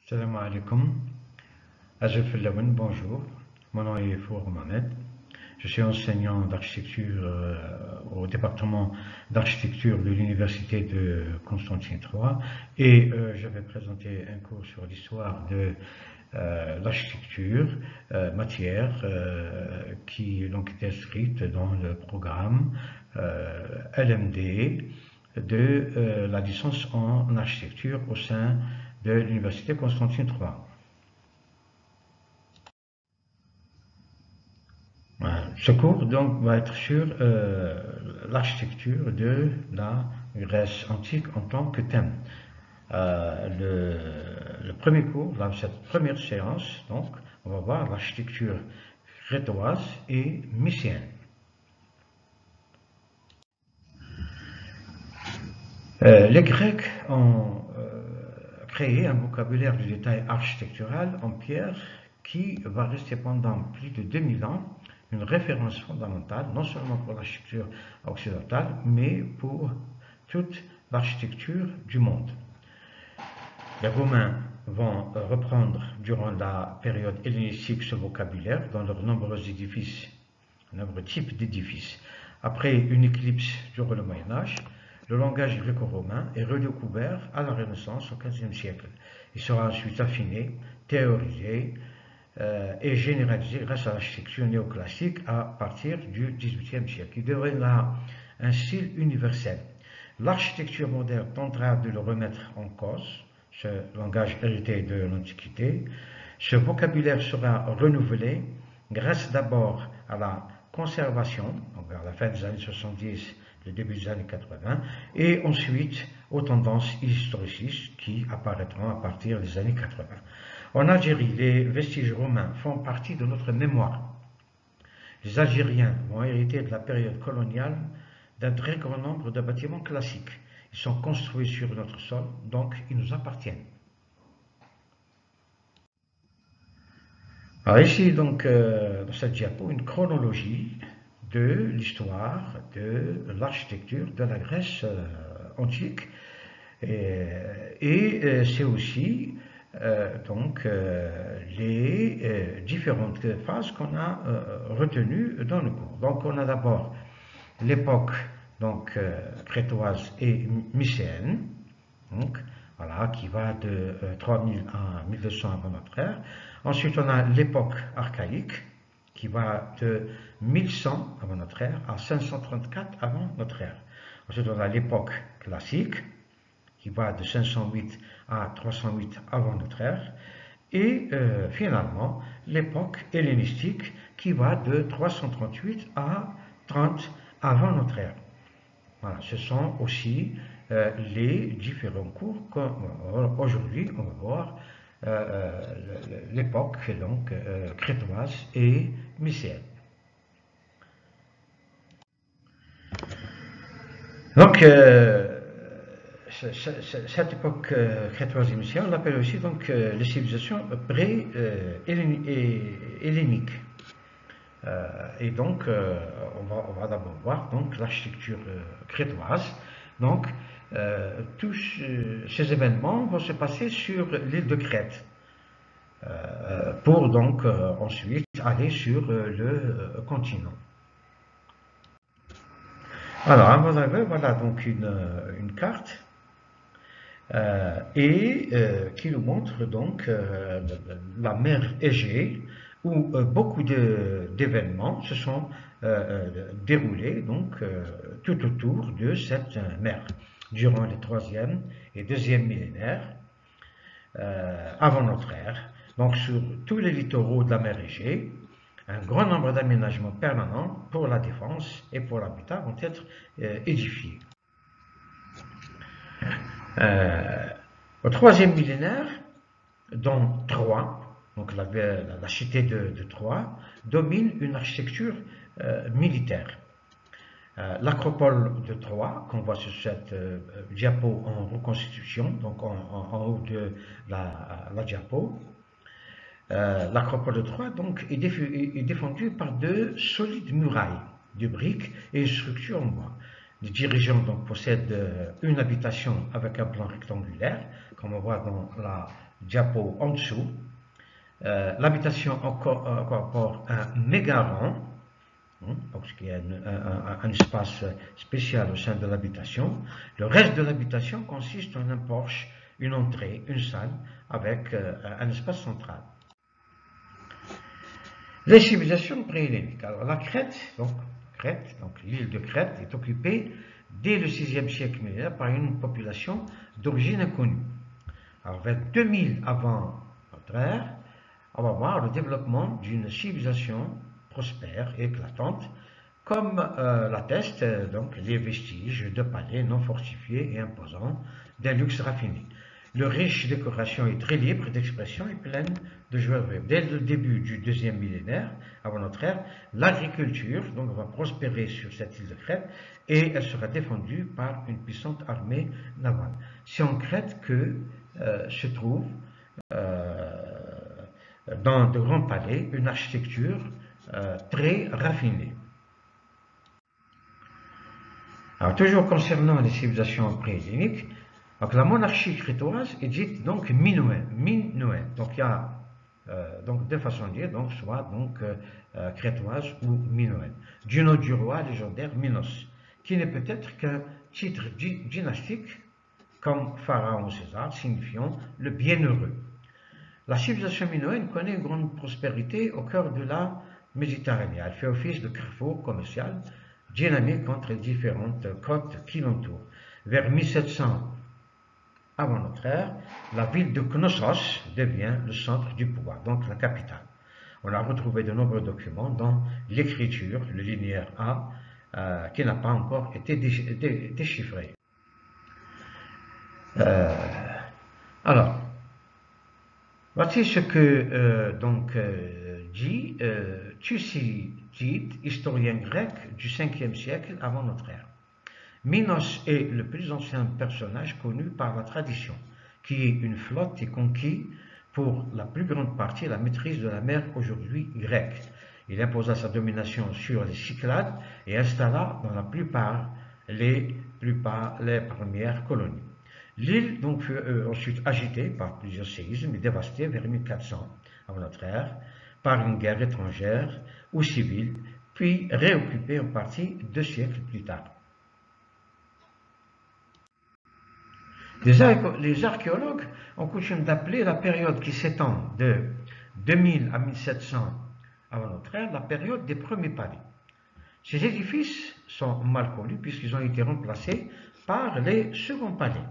Salam alaikum. Azef Laouen, bonjour. Mon nom est Four Mohamed. Je suis enseignant d'architecture au département d'architecture de l'université de Constantine III et je vais présenter un cours sur l'histoire de l'architecture, matière qui donc est inscrite dans le programme LMD de la licence en architecture au sein de l'université Constantine III. Ce cours donc va être sur l'architecture de la Grèce antique en tant que thème. Le premier cours, cette première séance, donc, on va voir l'architecture crétoise et mycéenne. Les Grecs ont créé un vocabulaire du détail architectural en pierre qui va rester pendant plus de 2000 ans une référence fondamentale, non seulement pour l'architecture occidentale, mais pour toute l'architecture du monde. Les Romains vont reprendre durant la période hellénistique ce vocabulaire dans leurs nombreux types d'édifices. Après une éclipse durant le Moyen-Âge, le langage gréco-romain est redécouvert à la Renaissance au XVe siècle. Il sera ensuite affiné, théorisé et généralisé grâce à l'architecture néoclassique à partir du XVIIIe siècle. Il deviendra un style universel. L'architecture moderne tentera de le remettre en cause, ce langage hérité de l'Antiquité. Ce vocabulaire sera renouvelé grâce d'abord à la conservation, donc vers la fin des années 70, le début des années 80, et ensuite aux tendances historicistes qui apparaîtront à partir des années 80. En Algérie, les vestiges romains font partie de notre mémoire. Les Algériens vont hériter de la période coloniale d'un très grand nombre de bâtiments classiques. Ils sont construits sur notre sol, donc ils nous appartiennent. Alors ici, donc, dans cette diapo, une chronologie de l'histoire de l'architecture de la Grèce antique. Et c'est aussi les différentes phases qu'on a retenues dans le cours. Donc on a d'abord l'époque crétoise et mycéenne, donc voilà, qui va de 3000 à 1200 avant notre ère. Ensuite on a l'époque archaïque qui va de 1100 avant notre ère à 534 avant notre ère. Ensuite on a l'époque classique qui va de 508 à 308 avant notre ère, et finalement l'époque hellénistique qui va de 338 à 30 avant notre ère. Voilà, ce sont aussi les différents cours qu'aujourd'hui on va voir l'époque crétoise et mycéenne. Donc cette époque crétoise et mycéenne, on l'appelle aussi donc les civilisations pré-helléniques. Et donc on va d'abord voir donc l'architecture crétoise. Donc tous ces événements vont se passer sur l'île de Crète pour donc ensuite aller sur le continent. Alors à mon avis, voilà donc une carte qui nous montre donc la mer Égée où beaucoup d'événements se sont déroulés donc tout autour de cette mer durant les 3e et 2e millénaires avant notre ère. Donc sur tous les littoraux de la mer Égée, un grand nombre d'aménagements permanents pour la défense et pour l'habitat vont être édifiés. Au 3e millénaire, dans Troie, donc la cité de Troie, domine une architecture militaire. L'acropole de Troie, qu'on voit sur cette diapo en reconstitution, donc en haut de la diapo, l'acropole de Troie donc, est défendue par de solides murailles de briques et une structure en bois. Les dirigeants donc, possèdent une habitation avec un plan rectangulaire, comme on voit dans la diapo en dessous. L'habitation incorpore un méga-rang, parce qu'il y a un espace spécial au sein de l'habitation. Le reste de l'habitation consiste en un porche, une entrée, une salle, avec un espace central. Les civilisations préhelléniques. Alors la Crète, donc l'île de Crète, est occupée dès le 6e siècle millénaire par une population d'origine inconnue. Alors vers 2000 avant notre ère, on va voir le développement d'une civilisation prospère et éclatante, comme l'attestent donc les vestiges de palais non fortifiés et imposants d'un luxe raffiné. Leur riche décoration est très libre d'expression et pleine de joie de vivre. Dès le début du 2e millénaire avant notre ère, l'agriculture va prospérer sur cette île de Crète et elle sera défendue par une puissante armée navale. C'est en Crète que se trouve dans de grands palais une architecture très raffinée. Alors, toujours concernant les civilisations préhelléniques, donc la monarchie crétoise est dite donc minoenne. Donc il y a donc deux façons de dire, donc soit crétoise ou minoenne, du nom du roi légendaire Minos, qui n'est peut-être qu'un titre dynastique comme Pharaon César, signifiant le bienheureux. La civilisation minoenne connaît une grande prospérité au cœur de la Méditerranée. Elle fait office de carrefour commercial dynamique entre les différentes côtes qui l'entourent. Vers 1700 avant notre ère, la ville de Knossos devient le centre du pouvoir, donc la capitale. On a retrouvé de nombreux documents dans l'écriture, le linéaire A, qui n'a pas encore été déchiffré. Alors, voici ce que dit Thucydide, historien grec du 5e siècle avant notre ère. Minos est le plus ancien personnage connu par la tradition, qui est une flotte et conquis pour la plus grande partie la maîtrise de la mer aujourd'hui grecque. Il imposa sa domination sur les Cyclades et installa dans la plupart les premières colonies. L'île fut ensuite agitée par plusieurs séismes et dévastée vers 1400 avant notre ère par une guerre étrangère ou civile, puis réoccupée en partie 2 siècles plus tard. Les archéologues ont coutume d'appeler la période qui s'étend de 2000 à 1700 avant notre ère la période des premiers palais. Ces édifices sont mal connus puisqu'ils ont été remplacés par les seconds palais.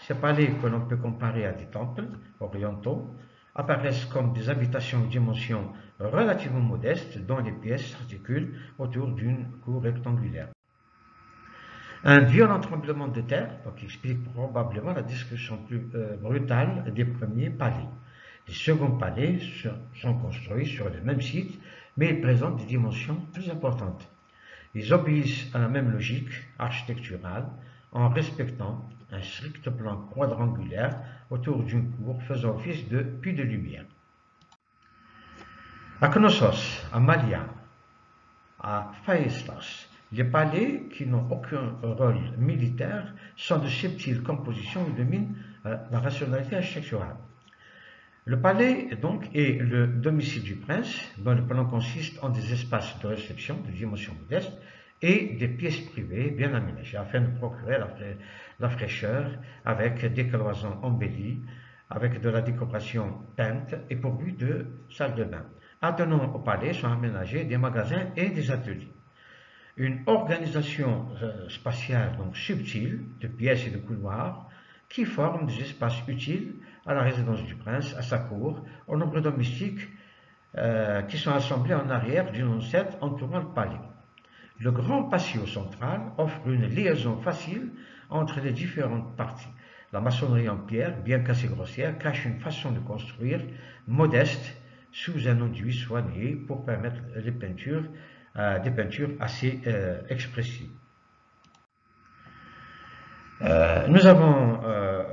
Ces palais, que l'on peut comparer à des temples orientaux, apparaissent comme des habitations de dimension relativement modestes dont les pièces s'articulent autour d'une cour rectangulaire. Un violent tremblement de terre qui explique probablement la destruction plus brutale des premiers palais. Les seconds palais sont construits sur le même site, mais ils présentent des dimensions plus importantes. Ils obéissent à la même logique architecturale en respectant un strict plan quadrangulaire autour d'une cour faisant office de puits de lumière. À Knossos, à Malia, à Phaistos, les palais qui n'ont aucun rôle militaire sont de subtiles compositions et dominent la rationalité architecturale. Le palais est le domicile du prince, dont le plan consiste en des espaces de réception de dimension modeste et des pièces privées bien aménagées afin de procurer la fraîcheur avec des cloisons embellies, avec de la décoration peinte et pourvues de salles de bain. Attenant au palais sont aménagés des magasins et des ateliers. Une organisation spatiale subtile de pièces et de couloirs qui forment des espaces utiles à la résidence du prince, à sa cour, aux nombreux domestiques qui sont assemblés en arrière d'une enceinte entourant le palais. Le grand patio central offre une liaison facile entre les différentes parties. La maçonnerie en pierre, bien qu'assez grossière, cache une façon de construire modeste sous un enduit soigné pour permettre des peintures assez expressives. Nous avons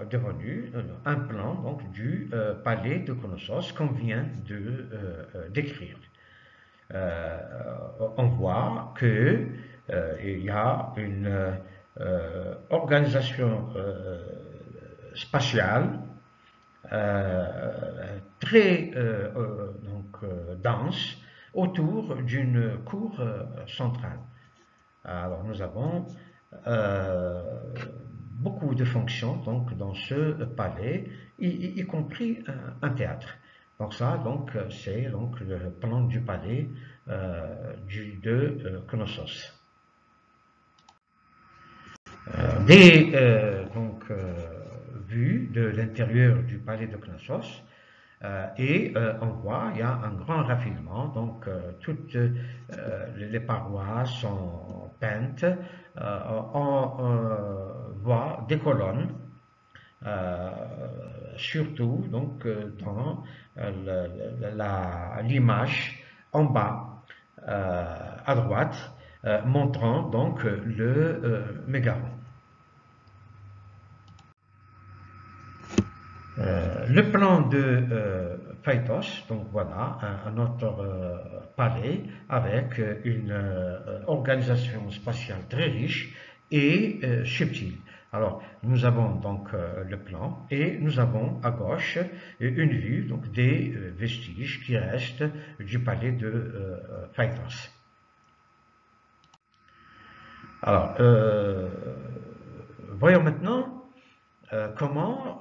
devenu un plan du palais de Knossos qu'on vient de décrire. On voit que il y a une organisation spatiale très dense autour d'une cour centrale. Alors nous avons beaucoup de fonctions donc, dans ce palais, y compris un théâtre. Donc ça, c'est donc, le plan du palais de Knossos. Des vues de l'intérieur du palais de Knossos, on voit il y a un grand raffinement, donc toutes les parois sont peintes, on voit des colonnes, surtout donc dans l'image en bas à droite, montrant donc le mégaron. Le plan de Phaïtos, donc voilà, un autre palais avec une organisation spatiale très riche et subtile. Alors, nous avons donc le plan et nous avons à gauche une vue donc, des vestiges qui restent du palais de Phaïtos. Alors, voyons maintenant comment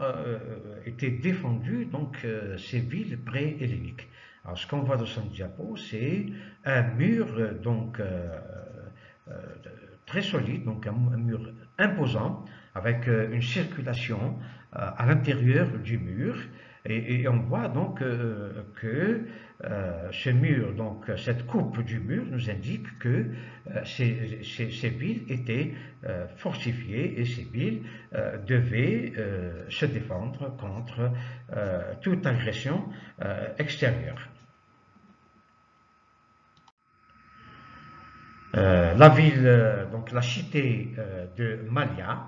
étaient défendues donc, ces villes pré-helléniques. Alors, ce qu'on voit dans cette diapo, c'est un mur donc, très solide, donc un mur imposant, avec une circulation à l'intérieur du mur. Et on voit donc que ce mur, donc cette coupe du mur, nous indique que ces villes étaient fortifiées et ces villes devaient se défendre contre toute agression extérieure. La ville, donc la cité de Malia.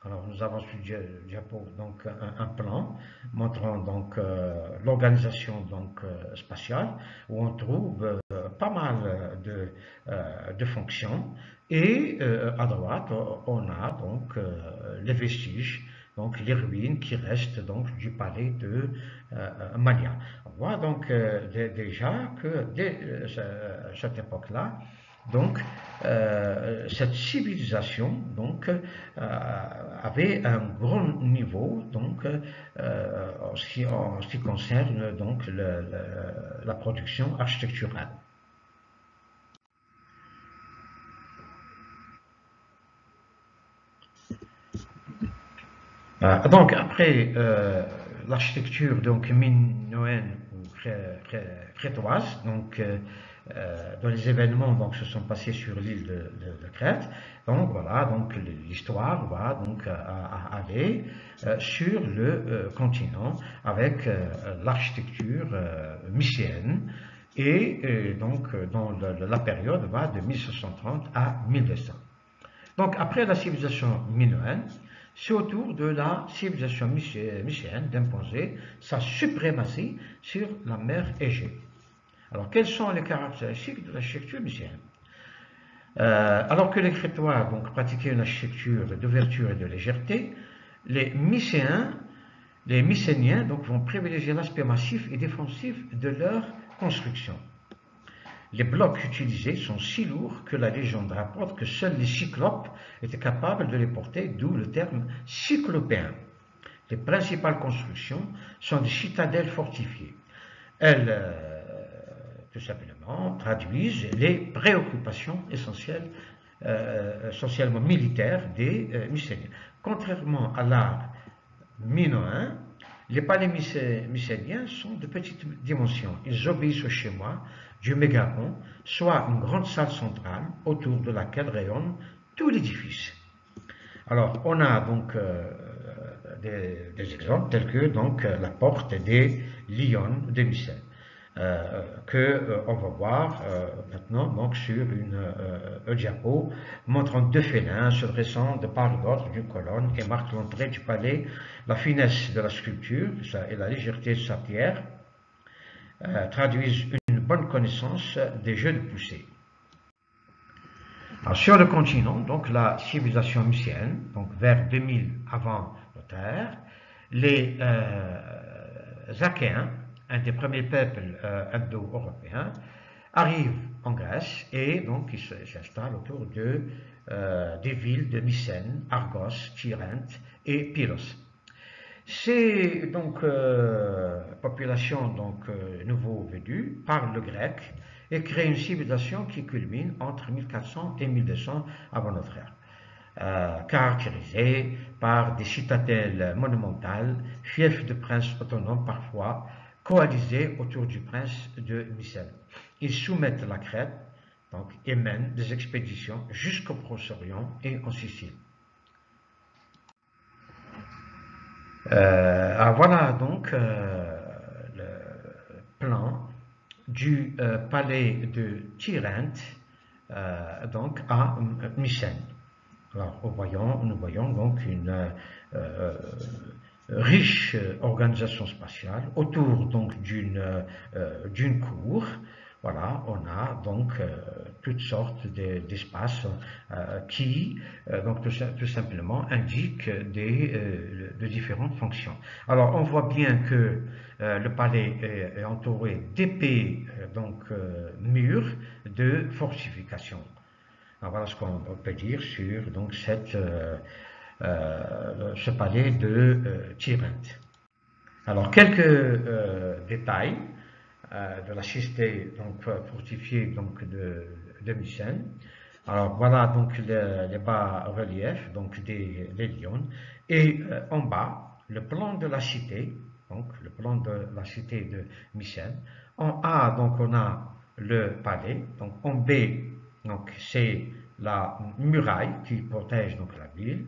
Alors nous avons sur le diapo donc un plan montrant donc l'organisation donc spatiale où on trouve pas mal de fonctions et à droite on a donc les vestiges, donc les ruines qui restent donc du palais de Malia. On voit donc déjà que dès cette époque-là, donc, cette civilisation donc, avait un grand niveau donc, en ce qui concerne donc, la production architecturale. Donc, après l'architecture minoenne ou crétoise, donc, dont les événements donc, se sont passés sur l'île de Crète. Donc voilà, donc l'histoire va donc aller sur le continent avec l'architecture mycéenne et donc dans la période va de 1530 à 1200. Donc après la civilisation minoenne, c'est au tour de la civilisation mycéenne d'imposer sa suprématie sur la mer Égée. Alors, quelles sont les caractéristiques de l'architecture mycéenne? Alors que les Crétois donc, pratiquaient une architecture d'ouverture et de légèreté, les Mycéniens donc, vont privilégier l'aspect massif et défensif de leur construction. Les blocs utilisés sont si lourds que la légende rapporte que seuls les cyclopes étaient capables de les porter, d'où le terme cyclopéen. Les principales constructions sont des citadelles fortifiées. Elles tout simplement, traduisent les préoccupations essentiellement militaires des Mycéniens. Contrairement à l'art minoen, les palais mycéniens sont de petites dimensions. Ils obéissent au schéma du mégaron, soit une grande salle centrale autour de laquelle rayonne tout l'édifice. Alors, on a donc des exemples tels que donc, la porte des Lions de Mycène. On va voir maintenant donc, sur un diapo montrant deux félins se dressant de part et d'autre d'une colonne et marquent l'entrée du palais. La finesse de la sculpture et la légèreté de sa pierre traduisent une bonne connaissance des jeux de poussée. Alors, sur le continent, donc la civilisation mycéenne, donc vers 2000 avant notre ère, les Achéens, un des premiers peuples indo-européens, arrivent en Grèce et donc ils s'installent autour des villes de Mycène, Argos, Tyrinte et Pylos. Ces populations nouveau venues parlent le grec et créent une civilisation qui culmine entre 1400 et 1200 avant notre ère, caractérisée par des citadelles monumentales, fiefs de princes autonomes parfois coalisés autour du prince de Mycène. Ils soumettent la Crète et mènent des expéditions jusqu'au Proche-Orient et en Sicile. Voilà donc le plan du palais de Tyrinte à Mycène. Alors, nous voyons donc une riche organisation spatiale autour donc d'une cour. Voilà, on a donc toutes sortes d'espaces qui donc tout simplement indiquent de différentes fonctions. Alors on voit bien que le palais est entouré d'épais murs de fortification. Alors, voilà ce qu'on peut dire sur donc ce palais de Tyrinte. Alors quelques détails de la cité fortifiée de Mycène. Alors voilà donc les bas-reliefs des lions et en bas le plan de la cité, donc le plan de la cité de Mycène. En A donc on a le palais, donc en B donc c'est la muraille qui protège donc la ville.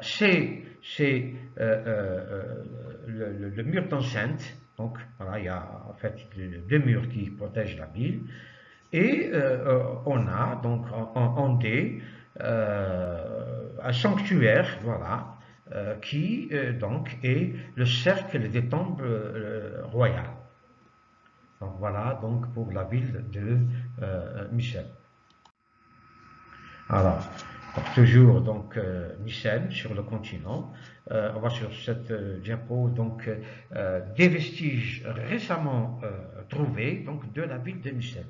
C c'est le mur d'enceinte. Donc voilà, il y a en fait deux murs qui protègent la ville. Et on a donc en D un sanctuaire, voilà, qui donc est le cercle des tombes royales. Donc voilà donc pour la ville de Mycène. Alors, toujours donc Mycène sur le continent. On voit sur cette diapo donc des vestiges récemment trouvés donc de la ville de Mycène.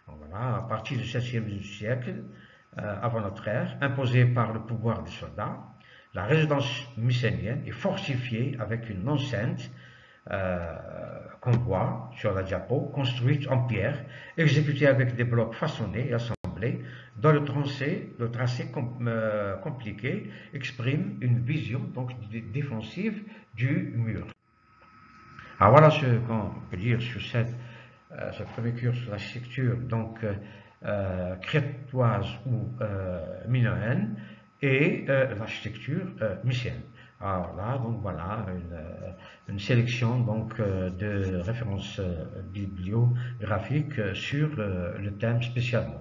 Donc, voilà, à partir du 7e siècle avant notre ère, imposée par le pouvoir des soldats, la résidence mycénienne est fortifiée avec une enceinte qu'on voit sur la diapo, construite en pierre, exécutée avec des blocs façonnés et assemblés, dont le tracé compliqué exprime une vision donc défensive du mur. Alors voilà ce qu'on peut dire sur cette premier cours sur l'architecture crétoise ou minoenne et l'architecture mycéenne. Alors là, donc voilà une sélection de références bibliographiques sur le thème spécialement.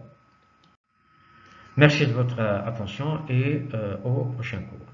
Merci de votre attention et au prochain cours.